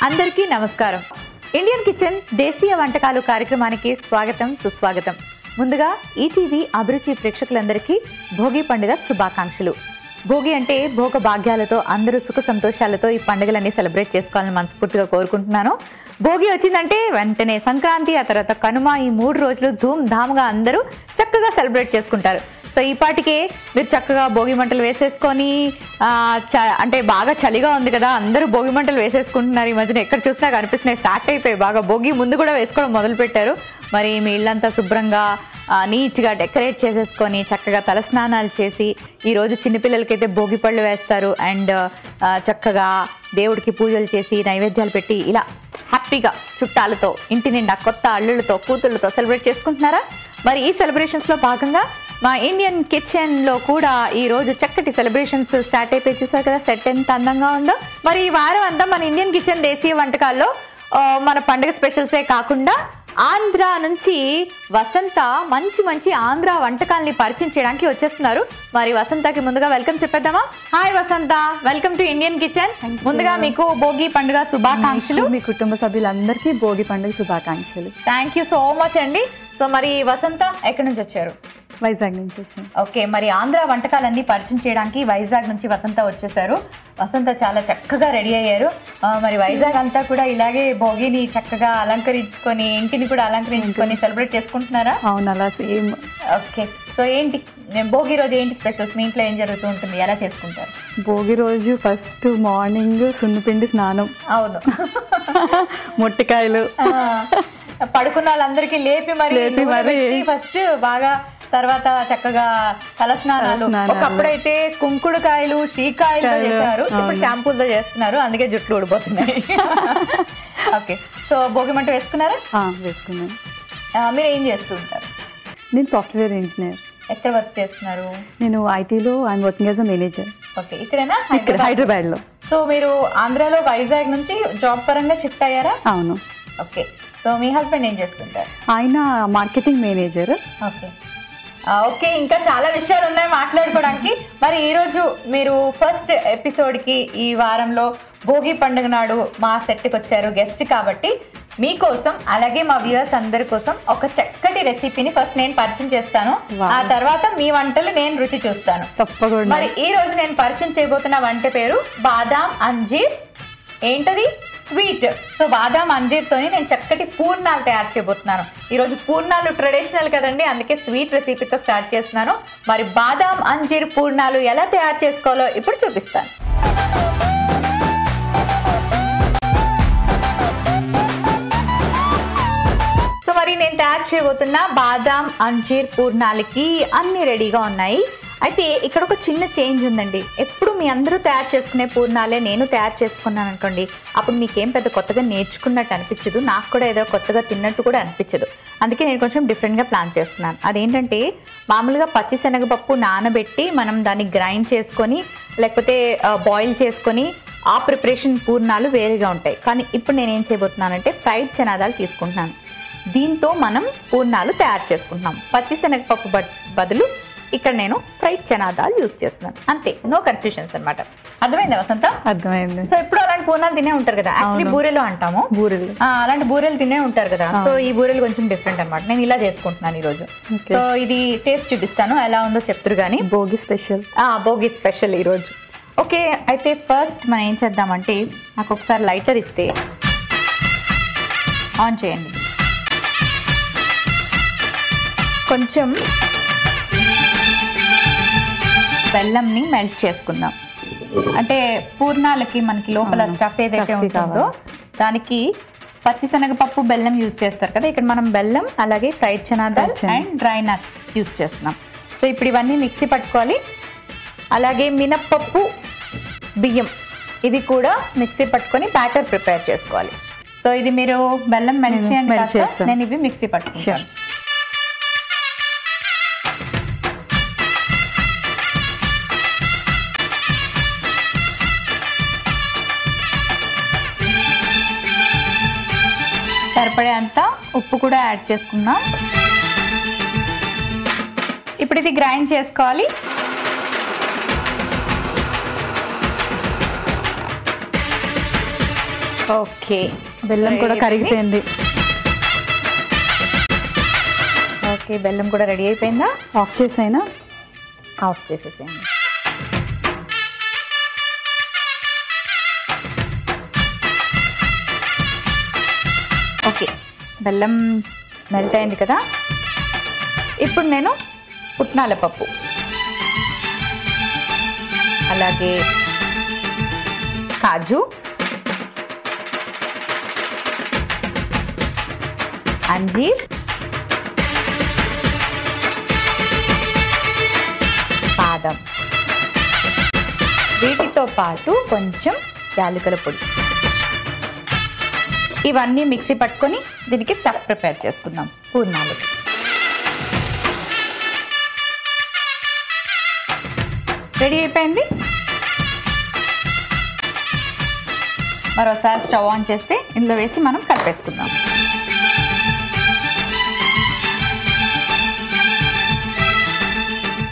అందరికీ నమస్కారం. Indian kitchen దేశీయ వంటకాలు కార్యక్రమానికి స్వాగతం సుస్వాగతం. ముందుగా ఈటీవీ అభిరుచి ప్రేక్షకులందరికీ భోగి పండుగ శుభాకాంక్షలు. భోగి అంటే భోగ భాగ్యాలతో అందరూ సుఖ సంతోషాలతో ఈ పండుగలన్నీ సెలబ్రేట్ చేసుకోవాలని మనస్ఫూర్తిగా కోరుకుంటున్నాను. భోగి వచ్చిందంటే వెంటనే సంక్రాంతి, ఆ తర్వాత కనుమ, ఈ 3 రోజులు ధూమ్ ధామ్గా అందరూ చక్కగా సెలబ్రేట్ చేసుకుంటారు. సో ఈ పాటికే మీరు చక్కగా భోగి మంటలు వేసేసుకొని అంటే బాగా చలిగా ఉంది కదా, అందరూ భోగి మంటలు వేసేసుకుంటున్నారు. ఈ మధ్యన ఎక్కడ చూసినా కనిపిస్తున్నాయి, స్టార్ట్ అయిపోయి బాగా భోగి ముందు కూడా వేసుకోవడం మొదలుపెట్టారు. మరి మీ ఇల్లంతా శుభ్రంగా నీట్గా డెకరేట్ చేసేసుకొని చక్కగా తలస్నానాలు చేసి, ఈరోజు చిన్నపిల్లలకైతే భోగి పళ్ళు వేస్తారు అండ్ చక్కగా దేవుడికి పూజలు చేసి నైవేద్యాలు పెట్టి ఇలా హ్యాపీగా చుట్టాలతో ఇంటి నిండా కొత్త అల్లుళ్ళతో కూతుళ్ళతో సెలబ్రేట్ చేసుకుంటున్నారా? మరి ఈ సెలబ్రేషన్స్లో భాగంగా మా ఇండియన్ కిచెన్లో కూడా ఈరోజు చక్కటి సెలబ్రేషన్స్ స్టార్ట్ అయిపోయి చూసారు కదా, సెట్ ఎంత అందంగా ఉందో. మరి ఈ వారం అంతా మన ఇండియన్ కిచెన్ దేశీయ వంటకాల్లో మన పండుగ స్పెషల్సే కాకుండా ఆంధ్ర నుంచి వసంత మంచి మంచి ఆంధ్ర వంటకాలని పరిచయం చేయడానికి వచ్చేస్తున్నారు. మరి వసంతకి ముందుగా వెల్కమ్ చెప్పేద్దామా? Hi Vasantha, welcome to Indian kitchen. ముందుగా మీకు భోగి పండుగ శుభాకాంక్షలు. మీ కుటుంబ సభ్యులందరికీ భోగి పండుగ శుభాకాంక్షలు. థ్యాంక్ యూ సో మచ్ అండి. సో మరి వసంత ఎక్కడి నుంచి వచ్చారు? వైజాగ్ నుంచి వచ్చాను. ఓకే, మరి ఆంధ్ర వంటకాలన్నీ పరిచయం చేయడానికి వైజాగ్ నుంచి వసంత వచ్చేసారు. వసంత చాలా చక్కగా రెడీ అయ్యారు. మరి వైజాగ్ అంతా కూడా ఇలాగే భోగిని చక్కగా అలంకరించుకొని, ఇంటిని కూడా అలంకరించుకొని సెలబ్రేట్ చేసుకుంటున్నారా? అవును, అలా సేమ్. ఓకే, సో ఏంటి భోగి రోజు ఏంటి స్పెషల్స్? మీ ఇంట్లో ఏం జరుగుతూ ఉంటుంది, ఎలా చేసుకుంటారు? భోగి రోజు ఫస్ట్ మార్నింగ్ సున్నిపిండి స్నానం. అవును, మొట్టికాయలు పడుకున్న వాళ్ళందరికీ లేపి మరి ఫస్ట్ బాగా, తర్వాత చక్కగా తలస్నానాలు. ఒకప్పుడైతే కుంకుడుకాయలు శ్రీకాయలు చేశారు, ఇప్పుడు షాంపూలతో చేస్తున్నారు, అందుకే జుట్లు ఊడిపోతున్నాయి. ఓకే, సో భోగి మంట వేసుకున్నారా? వేసుకున్నాను. మీరు ఏం చేస్తూ ఉంటారు? నేను సాఫ్ట్వేర్ ఇంజనీర్. ఎక్కడ వర్క్ చేస్తున్నారు? నేను ఐటీలో I'm working as a manager. Okay, ఇక్కడేనా? హైదరాబాద్లో. సో మీరు ఆంధ్రాలో వైజాగ్ నుంచి జాబ్ పరంగా షిఫ్ట్ అయ్యారా? అవును. ఓకే, సో మీ హస్బెండ్ ఏం చేస్తుంటారు? ఆయన మార్కెటింగ్ మేనేజర్. ఓకే ఓకే, ఇంకా చాలా విషయాలు ఉన్నాయి మాట్లాడుకోవడానికి. మరి ఈరోజు మీరు ఫస్ట్ ఎపిసోడ్కి ఈ వారంలో భోగి పండుగ నాడు మా సెట్కి వచ్చారు గెస్ట్ కాబట్టి, మీకోసం అలాగే మా వ్యూవర్స్ అందరి కోసం ఒక చక్కటి రెసిపీని ఫస్ట్ నేను పరిచయం చేస్తాను. ఆ తర్వాత మీ వంటలు నేను రుచి చూస్తాను. తప్పకుండా. మరి ఈ రోజు నేను పరిచయం చేయబోతున్న వంట పేరు బాదాం అంజీర్. ఏంటది? స్వీట్. సో బాదాం అంజీర్తోని నేను చక్కటి పూర్ణాలు తయారు చేయబోతున్నాను. ఈరోజు పూర్ణాలు ట్రెడిషనల్ కదండి, అందుకే స్వీట్ రెసిపీతో స్టార్ట్ చేస్తున్నాను. మరి బాదాం అంజీర్ పూర్ణాలు ఎలా తయారు చేసుకోవాలో ఇప్పుడు చూపిస్తాను. సో మరి నేను తయారు చేయబోతున్న బాదాం అంజీర్ పూర్ణాలకి అన్నీ రెడీగా ఉన్నాయి. అయితే ఇక్కడ ఒక చిన్న చేంజ్ ఉందండి. ఎప్పుడు మీ అందరూ తయారు చేసుకునే పూర్ణాలే నేను తయారు చేసుకున్నాను అనుకోండి, అప్పుడు మీకేం పెద్ద కొత్తగా నేర్చుకున్నట్టు అనిపించదు, నాకు కూడా ఏదో కొత్తగా తిన్నట్టు కూడా అనిపించదు. అందుకే నేను కొంచెం డిఫరెంట్గా ప్లాన్ చేసుకున్నాను. అదేంటంటే, మామూలుగా పచ్చిశనగపప్పు నానబెట్టి మనం దాన్ని గ్రైండ్ చేసుకొని లేకపోతే బాయిల్ చేసుకొని ఆ ప్రిపరేషన్ పూర్ణాలు వేరేగా ఉంటాయి. కానీ ఇప్పుడు నేనేం చేయబోతున్నానంటే ఫ్రైడ్ చనాదాలు తీసుకుంటున్నాను. దీంతో మనం పూర్ణాలు తయారు చేసుకుంటున్నాం. పచ్చిశనగపప్పు బదులు ఇక్కడ నేను ఫ్రైడ్ చనాదాలు యూజ్ చేస్తున్నాను. అంతే, నో కన్ఫ్యూషన్స్ అనమాట. అర్థమైందా వసంత? అర్థమైంది. సో ఎప్పుడు అలాంటి పూర్ణాలు తినే ఉంటారు కదా, యాక్చువల్లీ బూరెలు అంటాము, బూరెలు. అలాంటి బూరెలు తినే ఉంటారు కదా. సో ఈ బూరెలు కొంచెం డిఫరెంట్ అనమాట. నేను ఇలా చేసుకుంటున్నాను ఈరోజు. సో ఇది టేస్ట్ చూపిస్తాను, ఎలా ఉందో చెప్తారు. కానీ భోగి స్పెషల్. భోగి స్పెషల్ ఈరోజు. ఓకే, అయితే ఫస్ట్ మనం ఏం చేద్దామంటే, నాకు ఒకసారి లైటర్ ఇస్తే ఆన్ చేయండి. కొంచెం బెల్లంని మెల్ట్ చేసుకుందాం. అంటే పూర్ణాలకి మనకి లోపల స్టఫ్ ఏదైతే ఉంటుందో దానికి పచ్చిశనగపప్పు బెల్లం యూజ్ చేస్తారు కదా, ఇక్కడ మనం బెల్లం అలాగే fried chana dal and dry nuts use చేస్తున్నాం. సో ఇప్పుడు ఇవన్నీ మిక్సీ పట్టుకోవాలి. అలాగే మినప్పప్పు, బియ్యం ఇవి కూడా మిక్సీ పట్టుకొని బ్యాటర్ ప్రిపేర్ చేసుకోవాలి. సో ఇది మీరు బెల్లం మెల్ట్ చేయండి, నేను ఇవి మిక్సీ పట్టుకుంటాను. సరిపడే అంత ఉప్పు కూడా యాడ్ చేసుకున్నాం. ఇప్పుడు ఇది గ్రైండ్ చేసుకోవాలి. ఓకే, బెల్లం కూడా కరిగిపోయింది. ఓకే, బెల్లం కూడా రెడీ అయిపోయిందా? ఆఫ్ చేసైనా ఆఫ్ చేసేసేయండి. ఓకే, బెల్లం మెల్ట్ అయింది కదా. ఇప్పుడు నేను పుట్నాల పప్పు, అలాగే కాజు, అంజీర్, బాదం, వీటితో పాటు కొంచెం యాలకుల పొడి, ఇవన్నీ మిక్సీ పట్టుకొని దీనికి స్టఫ్ ప్రిపేర్ చేసుకుందాం. పూర్ణాలు రెడీ అయిపోయింది. మరోసారి స్టవ్ ఆన్ చేస్తే ఇందులో వేసి మనం కలిపేసుకుందాం.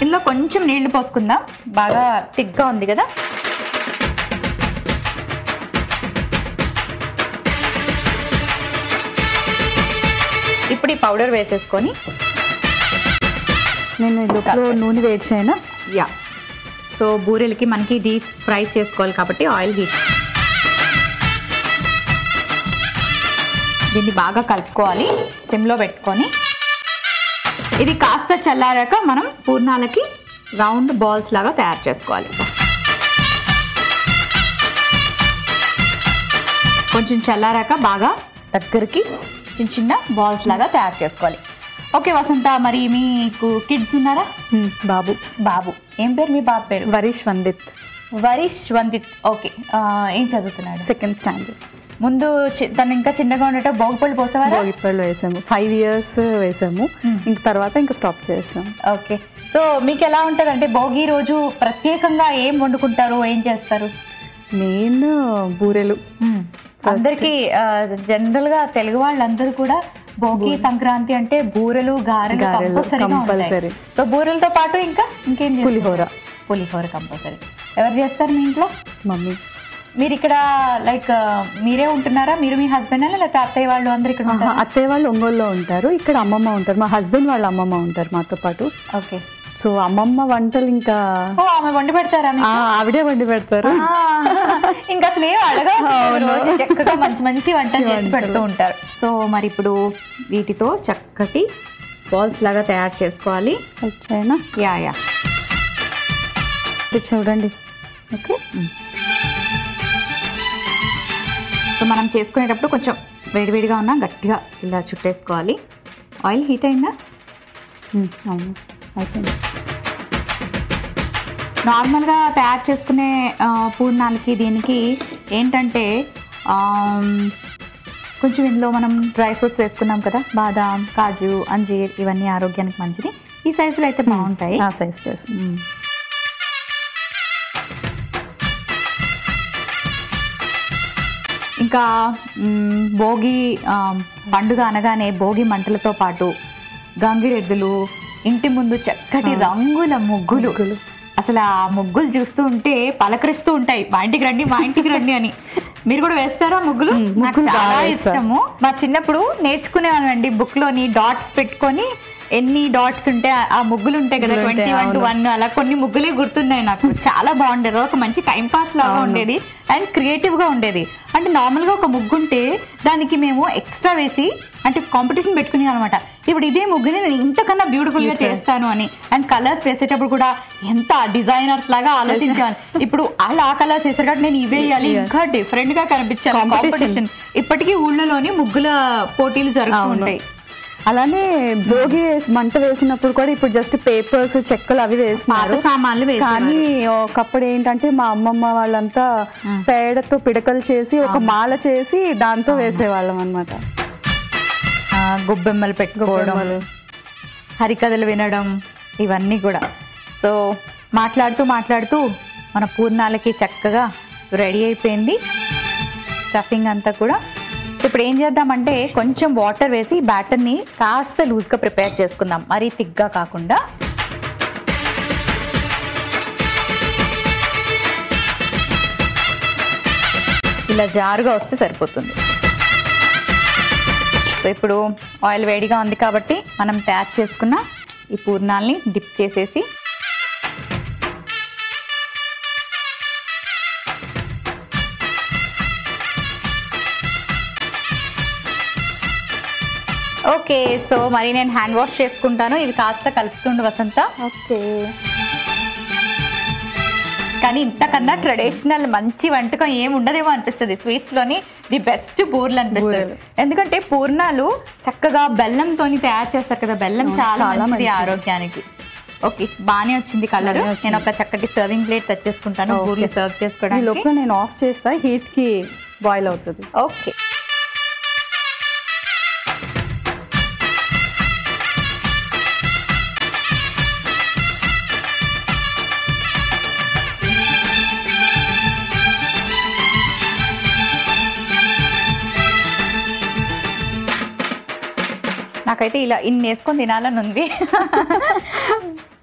ఇందులో కొంచెం నీళ్లు పోసుకుందాం, బాగా థిక్గా ఉంది కదా. ఇప్పుడు ఈ పౌడర్ వేసేసుకొని నేను లోపల నూనె వేడి చేయనా? యా, సో బూరెలకి మనకి డీప్ ఫ్రై చేసుకోవాలి కాబట్టి ఆయిల్ హీట్, దీన్ని బాగా కలుపుకోవాలి సిమ్లో పెట్టుకొని. ఇది కాస్త చల్లారాక మనం పూర్ణాలకి రౌండ్ బాల్స్ లాగా తయారు చేసుకోవాలి. కొంచెం చల్లారాక బాగా దగ్గరికి చిన్న చిన్న బాల్స్ లాగా తయారు చేసుకోవాలి. ఓకే వసంత, మరి మీకు కిడ్స్ ఉన్నారా? బాబు. బాబు ఏం పేరు మీ బాబు పేరు? వరీష్ వందిత్. వరీష్ వందిత్. ఓకే, ఏం చదువుతున్నాడు? 2nd standard. ముందు తను ఇంకా చిన్నగా ఉండటం భోగిపళ్ళు పోసేవారా? భోగిపళ్ళు వేసాము, 5 years వేసాము. ఇంక తర్వాత ఇంకా స్టాప్ చేసాము. ఓకే, సో మీకు ఎలా ఉంటుంది అంటే భోగి రోజు ప్రత్యేకంగా ఏం వండుకుంటారు, ఏం చేస్తారు? మెయిన్ బూరెలు. అందరికి జనరల్ గా తెలుగు వాళ్ళందరూ కూడా భోగి సంక్రాంతి అంటే బూరెలు గారెలు కంపల్సరీ. సో బూరెలతో పాటు ఇంకా ఇంకేం? పులిహోర. పులిహోర కంపల్సరీ. ఎవరు చేస్తారు మీ ఇంట్లో? మమ్మీ. మీరు ఇక్కడ లైక్ మీరే ఉంటున్నారా? మీరు మీ హస్బెండ్ అలా లేకపోతే అత్తయ్య వాళ్ళు అందరు ఇక్కడ ఉంటారా? అత్తయ్య వాళ్ళు ఒంగోలులో ఉంటారు, ఇక్కడ అమ్మమ్మ ఉంటారు. మా హస్బెండ్ వాళ్ళ అమ్మమ్మ ఉంటారు మాతో పాటు. ఓకే, సో అమ్మమ్మ వంటలు ఇంకా ఆమె వండి పెడతారా? ఆవిడే వండి పెడతారు. ఇంకా అసలు ఏం అడగదు, చక్కగా మంచి మంచి వంటలు చేసి పెడుతూ ఉంటారు. సో మరి ఇప్పుడు వీటితో చక్కటి బాల్స్ లాగా తయారు చేసుకోవాలి. వచ్చాయనా? యా యా, చూడండి. ఓకే, సో మనం చేసుకునేటప్పుడు కొంచెం వేడివేడిగా ఉన్నా గట్టిగా ఇలా చుట్టేసుకోవాలి. ఆయిల్ హీట్ అయిందా? ఆల్మోస్ట్ అయిపోయింది. నార్మల్గా తయారు చేసుకునే పూర్ణాలకి దీనికి ఏంటంటే కొంచెం ఇందులో మనం డ్రై ఫ్రూట్స్ వేసుకున్నాం కదా, బాదాం, కాజు, అంజీర్, ఇవన్నీ ఆరోగ్యానికి మంచిది. ఈ సైజులో అయితే బాగుంటాయి. ఆ సైజ్ చేస్తాం. ఇంకా భోగి పండుగ అనగానే భోగి మంటలతో పాటు గంగిరెద్దులు, ఇంటి ముందు చక్కటి రంగుల ముగ్గులు. అసలు ఆ ముగ్గులు చూస్తూ ఉంటే పలకరిస్తూ ఉంటాయి, మా ఇంటికి రండి మా ఇంటికి రండి అని. మీరు కూడా వేస్తారా ముగ్గులు? నాకు చాలా ఇష్టము. మా చిన్నప్పుడు నేర్చుకునేవాళ్ళండి, బుక్ లోని డాట్స్ పెట్టుకొని ఎన్ని డాట్స్ ఉంటే ఆ ముగ్గులు ఉంటాయి కదా, 21 to 1 అలా కొన్ని ముగ్గులే గుర్తున్నాయి నాకు. చాలా బాగుండేది, ఒక మంచి టైం పాస్ లాగా ఉండేది అండ్ క్రియేటివ్ గా ఉండేది. అంటే నార్మల్ గా ఒక ముగ్గు ఉంటే దానికి మేము ఎక్స్ట్రా వేసి అంటే కాంపిటీషన్ పెట్టుకునే అనమాట. ఇప్పుడు ఇదే ముగ్గుని నేను ఇంతకన్నా బ్యూటిఫుల్ గా చేస్తాను అని. అండ్ కలర్స్ వేసేటప్పుడు కూడా ఎంత డిజైనర్స్ లాగా ఆలోచించాను. ఇప్పుడు వాళ్ళు ఆ కలర్స్ వేసారు కాబట్టి నేను ఇవే వేయాలి, ఇంకా డిఫరెంట్ గా కనిపించాలి. కాంపిటీషన్ ఇప్పటికీ ఊళ్ళలోని ముగ్గుల పోటీలు జరుగుతూ ఉంటాయి. అలానే భోగి మంట వేసినప్పుడు కూడా ఇప్పుడు జస్ట్ పేపర్స్, చెక్కలు అవి వేస్తున్నారు, సామాన్లు. కానీ ఒకప్పుడు ఏంటంటే మా అమ్మమ్మ వాళ్ళంతా పేడతో పిడకలు చేసి ఒక మాల చేసి దాంతో వేసేవాళ్ళం అనమాట. గొబ్బెమ్మలు పెట్టుకోవడం, హరికథలు వినడం, ఇవన్నీ కూడా. సో మాట్లాడుతూ మాట్లాడుతూ మన పూర్ణాలకి చక్కగా రెడీ అయిపోయింది స్టఫింగ్ అంతా కూడా. ఇప్పుడు ఏం చేద్దామంటే కొంచెం వాటర్ వేసి బ్యాటర్ని కాస్త లూజ్గా ప్రిపేర్ చేసుకుందాం, మరీ థిక్గా కాకుండా. ఇలా జారుగా వస్తే సరిపోతుంది. సో ఇప్పుడు ఆయిల్ వేడిగా ఉంది కాబట్టి మనం తయారు చేసుకున్న ఈ పూర్ణాలని డిప్ చేసేసి ఓకే. సో మరి నేను హ్యాండ్ వాష్ చేసుకుంటాను. ఇవి కాస్త కలుపుతుండు వసంత. ఓకే. కానీ ఇంతకన్నా ట్రెడిషనల్ మంచి వంటకం ఏమి ఉండదేమో అనిపిస్తుంది. స్వీట్స్లోని ది బెస్ట్ బూర్లు అనిపిస్తుంది. ఎందుకంటే పూర్ణాలు చక్కగా బెల్లంతో తయారు చేస్తారు కదా. బెల్లం చాలా మంచిది ఆరోగ్యానికి. ఓకే, బాగానే వచ్చింది కలర్. నేను ఒక చక్కటి సర్వింగ్ ప్లేట్ తెచ్చేసుకుంటాను బూర్లు సర్వ్ చేసుకోవడానికి. లోపల నేను ఆఫ్ చేస్తా, హీట్కి బాయిల్ అవుతుంది. ఓకే. నాకైతే ఇలా ఇన్ని వేసుకొని తినాలని ఉంది.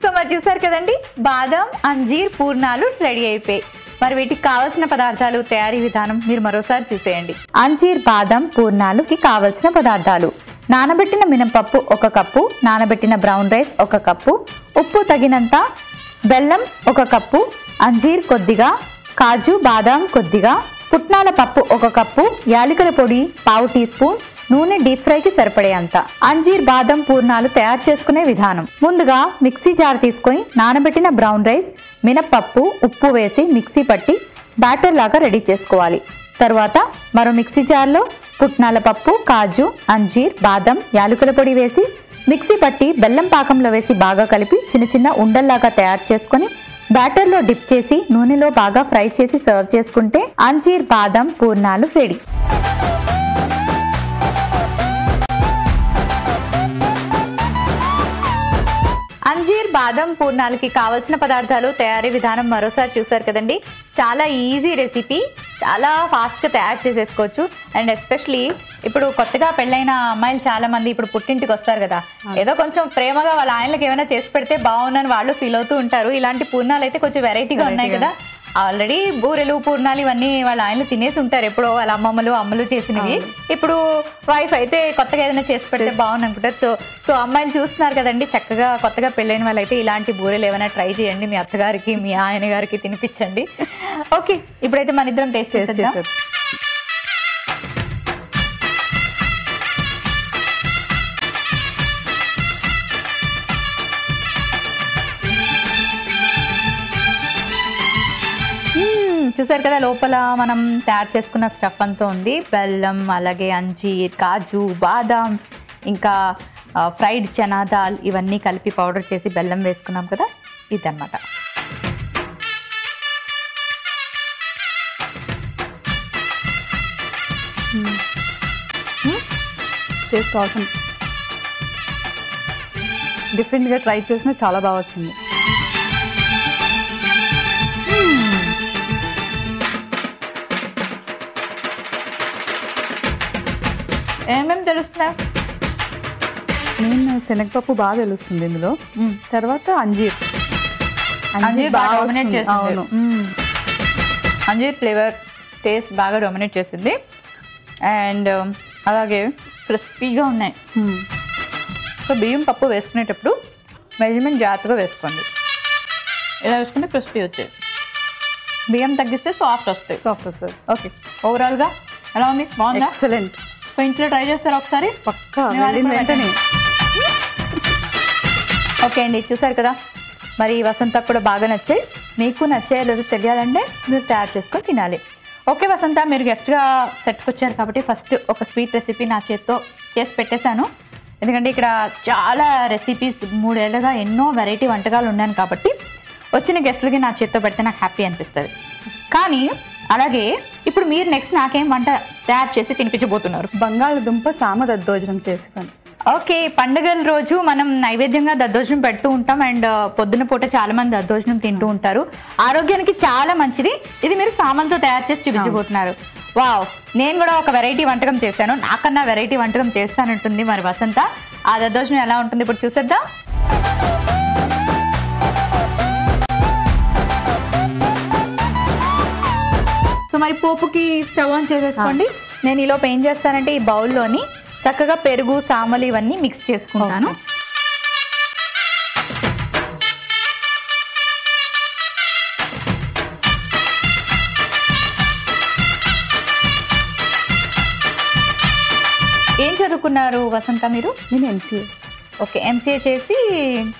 సో మరి చూసారు కదండి, బాదం అంజీర్ పూర్ణాలు రెడీ అయిపోయాయి. మరి వీటికి కావలసిన పదార్థాలు, తయారీ విధానం మీరు మరోసారి చూసేయండి. అంజీర్ బాదం పూర్ణాలుకి కావలసిన పదార్థాలు: నానబెట్టిన మినపప్పు 1 కప్పు, నానబెట్టిన బ్రౌన్ రైస్ 1 కప్పు, ఉప్పు తగినంత, బెల్లం 1 కప్పు, అంజీర్ కొద్దిగా, కాజు బాదాం కొద్దిగా, పుట్నాల పప్పు 1 కప్పు, యాలకుల పొడి 1/2 టీ స్పూన్, నూనె డీప్ ఫ్రైకి సరిపడే అంత. అంజీర్ బాదం పూర్ణాలు తయారు చేసుకునే విధానం: ముందుగా మిక్సీ జార్ తీసుకొని నానబెట్టిన బ్రౌన్ రైస్, మినప్పప్పు, ఉప్పు వేసి మిక్సీ పట్టి బ్యాటర్ లాగా రెడీ చేసుకోవాలి. తర్వాత మరో మిక్సీ జార్లో పుట్నాల పప్పు, కాజు, అంజీర్, బాదం, యాలకుల పొడి వేసి మిక్సీ పట్టి బెల్లం పాకంలో వేసి బాగా కలిపి చిన్న చిన్న ఉండల్లాగా తయారు చేసుకొని బ్యాటర్లో డిప్ చేసి నూనెలో బాగా ఫ్రై చేసి సర్వ్ చేసుకుంటే అంజీర్ బాదం పూర్ణాలు రెడీ. అంజీర్ బాదం పూర్ణాలకి కావలసిన పదార్థాలు, తయారీ విధానం మరోసారి చూసారు కదండి. చాలా ఈజీ రెసిపీ, చాలా ఫాస్ట్గా తయారు చేసేసుకోవచ్చు. అండ్ ఎస్పెషలీ ఇప్పుడు కొత్తగా పెళ్ళైన అమ్మాయిలు చాలా మంది ఇప్పుడు పుట్టింటికి వస్తారు కదా, ఏదో కొంచెం ప్రేమగా వాళ్ళ ఆయనలకు ఏమైనా చేసి పెడితే బాగుందని వాళ్ళు ఫీల్ అవుతూ ఉంటారు. ఇలాంటి పూర్ణాలు అయితే కొంచెం వెరైటీగా ఉన్నాయి కదా. ఆల్రెడీ బూరెలు, పూర్ణాలు ఇవన్నీ వాళ్ళ ఆయనలు తినేసి ఉంటారు ఎప్పుడో, వాళ్ళ అమ్మలు చేసినవి. ఇప్పుడు వైఫ్ అయితే కొత్తగా ఏదైనా చేసి పెడితే బాగుంది అనుకుంటారు. సో అమ్మాయిలు చూస్తున్నారు కదండి, చక్కగా కొత్తగా పెళ్ళైన వాళ్ళైతే ఇలాంటి బూరెలు ఏమైనా ట్రై చేయండి, మీ అత్తగారికి మీ ఆయన గారికి తినిపించండి. ఓకే, ఇప్పుడైతే మన ఇద్దరం టేస్ట్ చేసేద్దాం. చూసారు కదా, లోపల మనం తయారు చేసుకున్న స్టఫ్ అంతా ఉంది. బెల్లం, అలాగే అంజీర్, కాజు, బాదాం, ఇంకా ఫ్రైడ్ చనా దాల్ ఇవన్నీ కలిపి పౌడర్ చేసి బెల్లం వేసుకున్నాం కదా, ఇదన్నమాట. టేస్ట్ అవసరం. డిఫరెంట్గా ట్రై చేసినా చాలా బాగా వచ్చింది. ఏమేమి తెలుస్తున్నాయి? నేను శనగపప్పు బాగా తెలుస్తుంది ఇందులో. తర్వాత అంజీర్ బాగా డామినేట్ చేసింది. అవును, అంజీర్ ఫ్లేవర్ టేస్ట్ బాగా డామినేట్ చేసింది. అండ్ అలాగే క్రిస్పీగా ఉన్నాయి. సో బియ్యం పప్పు వేసుకునేటప్పుడు మెజర్మెంట్ జాగ్రత్తగా వేసుకోండి. ఇలా వేసుకుంటే క్రిస్పీ వచ్చేది. బియ్యం తగ్గిస్తే సాఫ్ట్ వస్తుంది. ఓకే, ఓవరాల్గా ఎలా ఉంది? బాగుందా? ఎక్సలెంట్. సో ఇంట్లో ట్రై చేస్తారా ఒకసారి? పక్కా వెంటనే. ఓకే అండి, చూసారు కదా, మరి వసంతకు కూడా బాగా నచ్చాయి. మీకు నచ్చాయో లేదో తెలియాలంటే మీరు తయారు చేసుకొని తినాలి. ఓకే వసంత, మీరు గెస్ట్గా సెట్కి వచ్చారు కాబట్టి ఫస్ట్ ఒక స్వీట్ రెసిపీ నా చేత్తో చేసి పెట్టేశాను. ఎందుకంటే ఇక్కడ చాలా రెసిపీస్ 3 ఏళ్ళుగా ఎన్నో వెరైటీ వంటకాలు ఉన్నాను కాబట్టి వచ్చిన గెస్టులకి నా చేత్తో పెడితే నాకు హ్యాపీ అనిపిస్తుంది. కానీ అలాగే ఇప్పుడు మీరు నెక్స్ట్ నాకేం వంట తయారు చేసి తినిపించబోతున్నారు? బంగాళదుంప సామ దద్దోజనం చేసి పంపిస్తాను. ఓకే, పండుగల రోజు మనం నైవేద్యంగా దద్దోజనం పెడుతూ ఉంటాం. అండ్ పొద్దున పూట చాలా మంది దద్దోజనం తింటూ ఉంటారు. ఆరోగ్యానికి చాలా మంచిది. ఇది మీరు సామాన్తో తయారు చేసి చూపించబోతున్నారు. వావ్, నేను కూడా ఒక వెరైటీ వంటకం చేశాను. నాకన్నా వెరైటీ వంటకం చేస్తానంటుంది మరి వసంత. ఆ దద్దోజనం ఎలా ఉంటుంది ఇప్పుడు చూసేద్దాం. సో మరి పోపుకి స్టవ్ ఆన్ చేసేసుకోండి. నేను ఈలోపు ఏం చేస్తానంటే ఈ బౌల్లోని చక్కగా పెరుగు, సామలు ఇవన్నీ మిక్స్ చేసుకుంటాను. ఏం చదువుకున్నారు వసంత మీరు? నేను ఎంసీఏ. ఓకే, ఎంసీఏ చేసి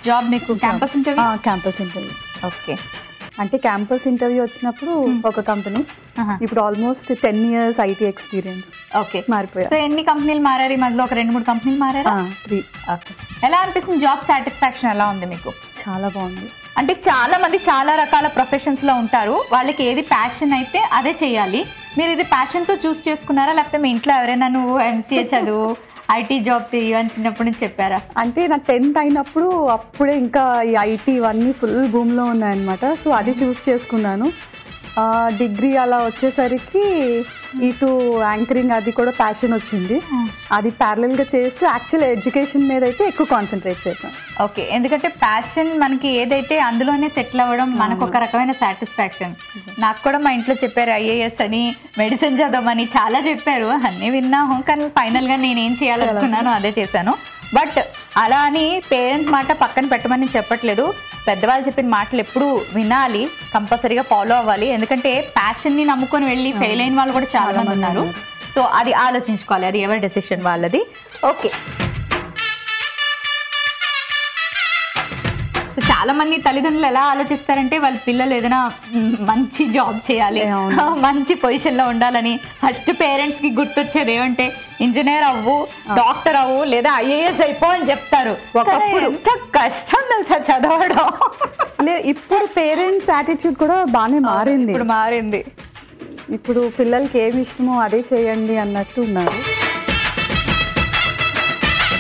జాబ్ మీకు campus interview? Campus interview. Okay, అంటే క్యాంపస్ ఇంటర్వ్యూ వచ్చినప్పుడు ఒక కంపెనీ, ఇప్పుడు almost 10 years IT experience. Okay, మారిపోయా. సో ఎన్ని కంపెనీలు మారారు ఈ మధ్యలో? ఒక 2-3 కంపెనీలు మారారా? 3. ఓకే, ఎలా అనిపిస్తుంది? జాబ్ సాటిస్ఫాక్షన్ ఎలా ఉంది మీకు? చాలా బాగుంది. అంటే చాలా మంది చాలా రకాల ప్రొఫెషన్స్ లో ఉంటారు, వాళ్ళకి ఏది ప్యాషన్ అయితే అదే చేయాలి. మీరు ఇది ప్యాషన్ తో చూస్ చేసుకున్నారా, లేకపోతే మీ ఇంట్లో ఎవరైనా నువ్వు ఎంసీఏ చదువు ఐటీ జాబ్ చెయ్యు అని చిన్నప్పటి నుంచి చెప్పారా? అంటే నాకు 10th అయినప్పుడు అప్పుడే ఇంకా ఈ ఐటీ ఇవన్నీ ఫుల్ భూమిలో ఉన్నాయన్నమాట. సో అది చూస్ చేసుకున్నాను. డిగ్రీ అలా వచ్చేసరికి ఇటు యాంకరింగ్ అది కూడా ప్యాషన్ వచ్చింది. అది ప్యారలల్గా చేస్తూ యాక్చువల్ ఎడ్యుకేషన్ మీద అయితే ఎక్కువ కాన్సన్ట్రేట్ చేశాను. ఓకే, ఎందుకంటే ప్యాషన్ మనకి ఏదైతే అందులోనే సెటిల్ అవ్వడం మనకు ఒక రకమైన సాటిస్ఫాక్షన్. నాకు కూడా మా ఇంట్లో చెప్పారు ఐఏఎస్ అని, మెడిసిన్ చదవమని చాలా చెప్పారు, అన్నీ విన్నాము. కానీ ఫైనల్గా నేనేం చేయాలనుకున్నానో అదే చేశాను. బట్ అలా అని పేరెంట్స్ మాట పక్కన పెట్టమని చెప్పట్లేదు. పెద్దవాళ్ళు చెప్పిన మాటలు ఎప్పుడు వినాలి, కంపల్సరీగా ఫాలో అవ్వాలి. ఎందుకంటే ప్యాషన్ని నమ్ముకొని వెళ్ళి ఫెయిల్ అయిన వాళ్ళు కూడా చాలా మంది ఉన్నారు. సో అది ఆలోచించుకోవాలి, అది ఎవరి డెసిషన్ వాళ్ళది. ఓకే, చాలా మంది తల్లిదండ్రులు ఎలా ఆలోచిస్తారంటే వాళ్ళ పిల్లలు ఏదైనా మంచి జాబ్ చేయాలి, మంచి పొజిషన్లో ఉండాలని. ఫస్ట్ పేరెంట్స్కి గుర్తొచ్చేది ఏమంటే ఇంజనీర్ అవ్వు, డాక్టర్ అవ్వు, లేదా ఐఏఎస్ అయిపో అని చెప్తారు. ఒకప్పుడు ఎంత కష్టం తెలుసా చదవడం. ఇప్పుడు పేరెంట్స్ యాటిట్యూడ్ కూడా బాగానే మారింది. ఇప్పుడు మారింది. ఇప్పుడు పిల్లలకి ఏమి ఇష్టమో అదే చేయండి అన్నట్టు ఉన్నారు.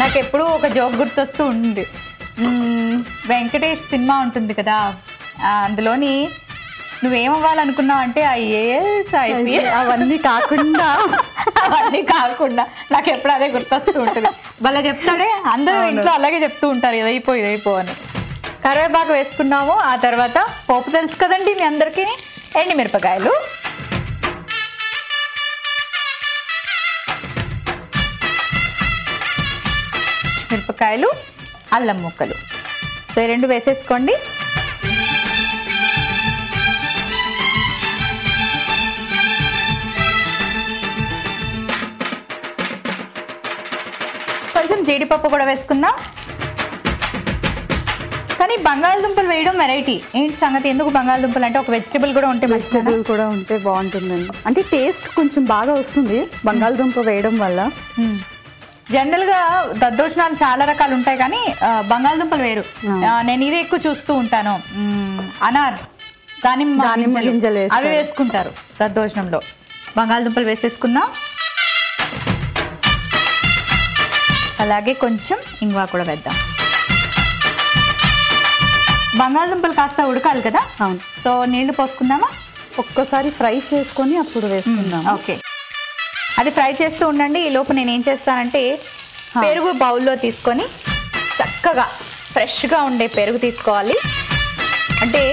నాకు ఎప్పుడూ ఒక జోక్ గుర్తొస్తూ ఉంది. వెంకటేష్ సినిమా ఉంటుంది కదా, అందులోని నువ్వేమవ్వాలనుకున్నావు అంటే ఐఏఎస్ ఐపీఎస్ అవన్నీ కాకుండా నాకు ఎప్పుడు అదే గుర్తొస్తూ ఉంటుంది. భలే చెప్తాడే, అందరూ ఇంట్లో అలాగే చెప్తూ ఉంటారు ఇదైపో అని. కరివేపాకు వేసుకున్నాము. ఆ తర్వాత పోపు తెలుసు కదండి మీ అందరికీ, ఎండుమిరపకాయలు, మిరపకాయలు, అల్లం ముక్కలు. సో ఈ 2 వేసేసుకోండి. కొంచెం జీడిపప్పు కూడా వేసుకుందాం. కానీ బంగాళదుంపలు వేయడం వెరైటీ. ఏంటి సంగతి? ఎందుకు బంగాళదుంపలు? అంటే ఒక వెజిటబుల్ కూడా ఉంటే బాగుంటుందండి. అంటే టేస్ట్ కొంచెం బాగా వస్తుంది బంగాళదుంప వేయడం వల్ల. జనరల్గా దద్దోజనాలు చాలా రకాలు ఉంటాయి, కానీ బంగాళదుంపలు వేరు. నేను ఇది ఎక్కువ చూస్తూ ఉంటాను. అనార్, దానిమ్మ గింజలు అవి వేసుకుంటారు దద్దోజనంలో. బంగాళదుంపలు వేసేసుకున్నాం. అలాగే కొంచెం ఇంగువ కూడా వేద్దాం. బంగాళదుంపలు కాస్త ఉడకాలి కదా. అవును. సో నీళ్లు పోసుకుందామా? ఒక్కసారి ఫ్రై చేసుకొని అప్పుడు వేసుకుందాం. ఓకే, అది ఫ్రై చేస్తూ ఉండండి. ఈ లోపు నేను ఏం చేస్తానంటే పెరుగు బౌల్లో తీసుకొని చక్కగా ఫ్రెష్గా ఉండే పెరుగు తీసుకోవాలి. అంటే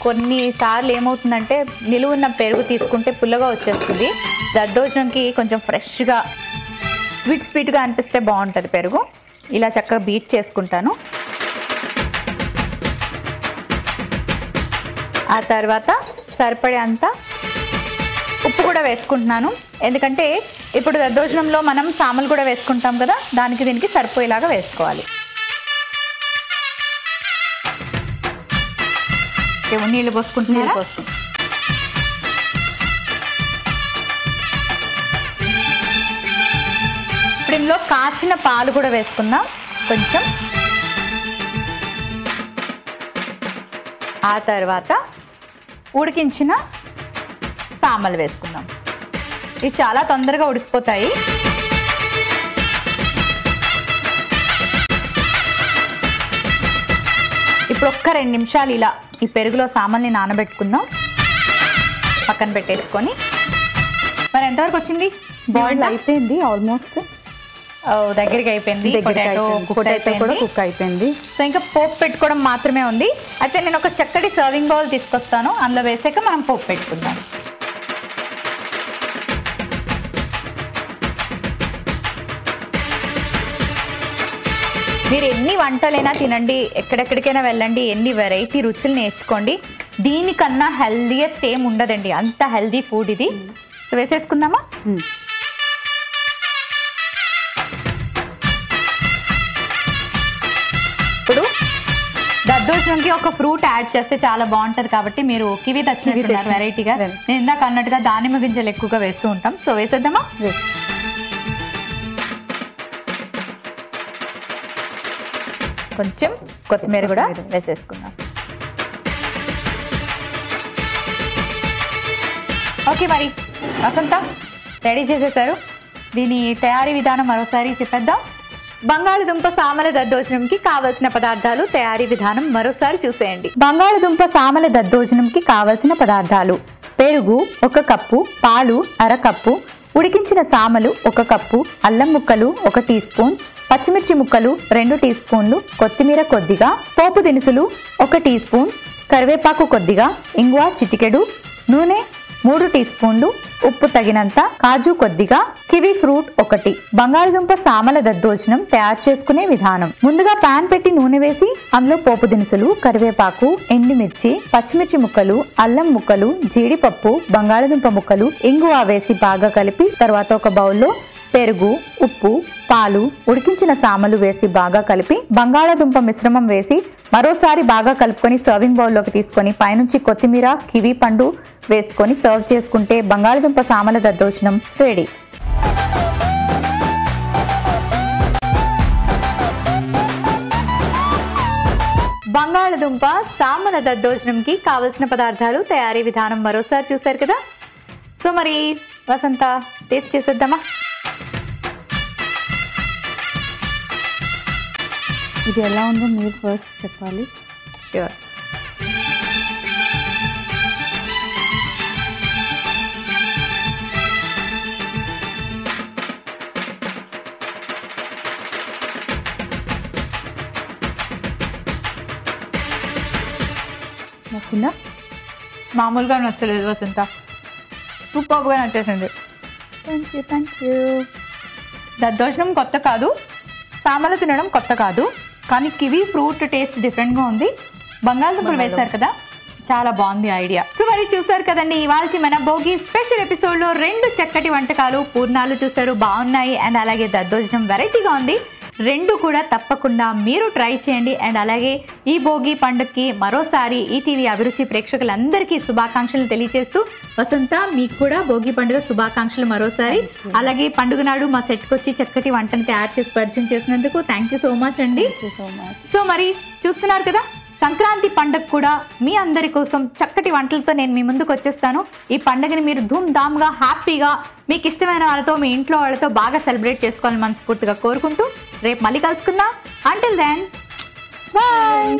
కొన్నిసార్లు ఏమవుతుందంటే నిలువున్న పెరుగు తీసుకుంటే పుల్లగా వచ్చేస్తుంది. దద్దోజనంకి కొంచెం ఫ్రెష్గా స్వీట్గా అనిపిస్తే బాగుంటుంది పెరుగు. ఇలా చక్కగా బీట్ చేసుకుంటాను. ఆ తర్వాత సరిపడే అంత ఉప్పు కూడా వేసుకుంటున్నాను. ఎందుకంటే ఇప్పుడు దద్దోజనంలో మనం సామలు కూడా వేసుకుంటాం కదా, దానికి దీనికి సరిపోయేలాగా వేసుకోవాలి. నీళ్ళు పోసుకుంటున్నారా? ఇప్పుడు ఇందులో కాచిన పాలు కూడా వేసుకుందాం కొంచెం. ఆ తర్వాత ఉడికించిన సామలు వేసుకుందాం. ఇవి చాలా తొందరగా ఉడికిపోతాయి. ఇప్పుడు ఒక్క 2 నిమిషాలు ఇలా ఈ పెరుగులో సామల్ని నానబెట్టుకుందాం. పక్కన పెట్టేసుకొని మరి ఎంతవరకు వచ్చింది? బాయిల్ అయిపోయింది ఆల్మోస్ట్. దగ్గరికి అయిపోయింది. పొటాటో కుక్ అయిపోయింది. సో ఇంకా పోపు పెట్టుకోవడం మాత్రమే ఉంది. అయితే నేను ఒక చక్కటి సర్వింగ్ బౌల్ తీసుకొస్తాను, అందులో వేసాక మనం పోపు పెట్టుకుందాం. మీరు ఎన్ని వంటలైనా తినండి, ఎక్కడెక్కడికైనా వెళ్ళండి, ఎన్ని వెరైటీ రుచులు నేర్చుకోండి, దీనికన్నా హెల్దీయెస్ట్ ఏం ఉండదండి. అంత హెల్దీ ఫుడ్ ఇది. సో వేసేసుకుందామా? ఇప్పుడు దద్దోజనంకి ఒక ఫ్రూట్ యాడ్ చేస్తే చాలా బాగుంటది కాబట్టి మీరు కివి తెచ్చినట్టున్నారు వెరైటీగా. నేను ఇందాక అన్నట్టుగా దానిమ్మ గింజలు ఎక్కువగా వేస్తూ ఉంటాం. సో వేసేద్దామా? కొంచెం కొత్తిమీర కూడా వేసేసుకుందాం. ఓకే, మరి వసంత రెడీ చేసేసారు. దీని తయారీ విధానం మరోసారి చెప్పేద్దాం. బంగాళదుంప సామల దద్దోజనంకి కావలసిన పదార్థాలు, తయారీ విధానం మరోసారి చూసేయండి. బంగాళదుంప సామల దద్దోజనంకి కావలసిన పదార్థాలు: పెరుగు 1 కప్పు, పాలు 1/2 కప్పు, ఉడికించిన సామలు 1 కప్పు, అల్లం ముక్కలు 1 టీ స్పూన్, పచ్చిమిర్చి ముక్కలు 2 టీ స్పూన్లు, కొత్తిమీర కొద్దిగా, పోపు దినుసులు 1 టీ స్పూన్, కరివేపాకు కొద్దిగా, ఇంగువ చిటికెడు, నూనె 3 టీ స్పూన్లు, ఉప్పు తగినంత, కాజు కొద్దిగా, కివి ఫ్రూట్ 1. బంగాళదుంప సామల దద్దోజనం తయారు చేసుకునే విధానం: ముందుగా పాన్ పెట్టి నూనె వేసి అందులో పోపు దినుసులు, కరివేపాకు, ఎండుమిర్చి, పచ్చిమిర్చి ముక్కలు, అల్లం ముక్కలు, జీడిపప్పు, బంగాళదుంప ముక్కలు, ఇంగువ వేసి బాగా కలిపి తర్వాత ఒక బౌల్లో పెరుగు, ఉప్పు, పాలు, ఉడికించిన సామలు వేసి బాగా కలిపి బంగాళదుంప మిశ్రమం వేసి మరోసారి బాగా కలుపుకొని సర్వింగ్ బౌల్లోకి తీసుకొని పైనుంచి కొత్తిమీర, కివి పండు వేసుకొని సర్వ్ చేసుకుంటే బంగాళదుంప సామల దద్దోజనం రెడీ. బంగాళదుంప సామల దద్దోజనంకి కావలసిన పదార్థాలు, తయారీ విధానం మరోసారి చూసారు కదా. సో మరి వసంత టేస్ట్ చేసేద్దామా? ఇది ఎలా ఉందో మీరు ఫస్ట్ చెప్పాలి. ష్యూర్. నచ్చిందా? మామూలుగా నచ్చలేదు వసంత, సూపర్గా నచ్చేసింది. Thank you. దద్దోజనం కొత్త కాదు, సామలు తినడం కొత్త కాదు, కానీ కివి ఫ్రూట్ టేస్ట్ డిఫరెంట్గా ఉంది. బంగాళదుంపలు వేశారు కదా, చాలా బాగుంది ఐడియా. సో మరి చూసారు కదండి ఇవాళ మన భోగి స్పెషల్ ఎపిసోడ్లో 2 చక్కటి వంటకాలు, పూర్ణాలు చూసారు, బాగున్నాయి. అండ్ అలాగే దద్దోజనం వెరైటీగా ఉంది. 2 కూడా తప్పకుండా మీరు ట్రై చేయండి. అండ్ అలాగే ఈ భోగి పండుగకి మరోసారి ఈటీవీ అభిరుచి ప్రేక్షకులందరికీ శుభాకాంక్షలు తెలియజేస్తూ, వసంత మీకు కూడా భోగి పండుగ శుభాకాంక్షలు మరోసారి. అలాగే పండుగ నాడు మా సెట్కి వచ్చి చక్కటి వంటను తయారు చేసి పరిచయం చేసినందుకు థ్యాంక్ యూ సో మచ్ అండి. సో మరి చూస్తున్నారు కదా, సంక్రాంతి పండుగ కూడా మీ అందరి కోసం చక్కటి వంటలతో నేను మీ ముందుకు వచ్చేస్తాను. ఈ పండుగని మీరు ధూమ్ధామ్గా, హ్యాపీగా, మీకు ఇష్టమైన వాళ్ళతో, మీ ఇంట్లో వాళ్ళతో బాగా సెలబ్రేట్ చేసుకోవాలని మనస్ఫూర్తిగా కోరుకుంటూ రేపు మళ్ళీ కలుసుకుందాం. Until then bye.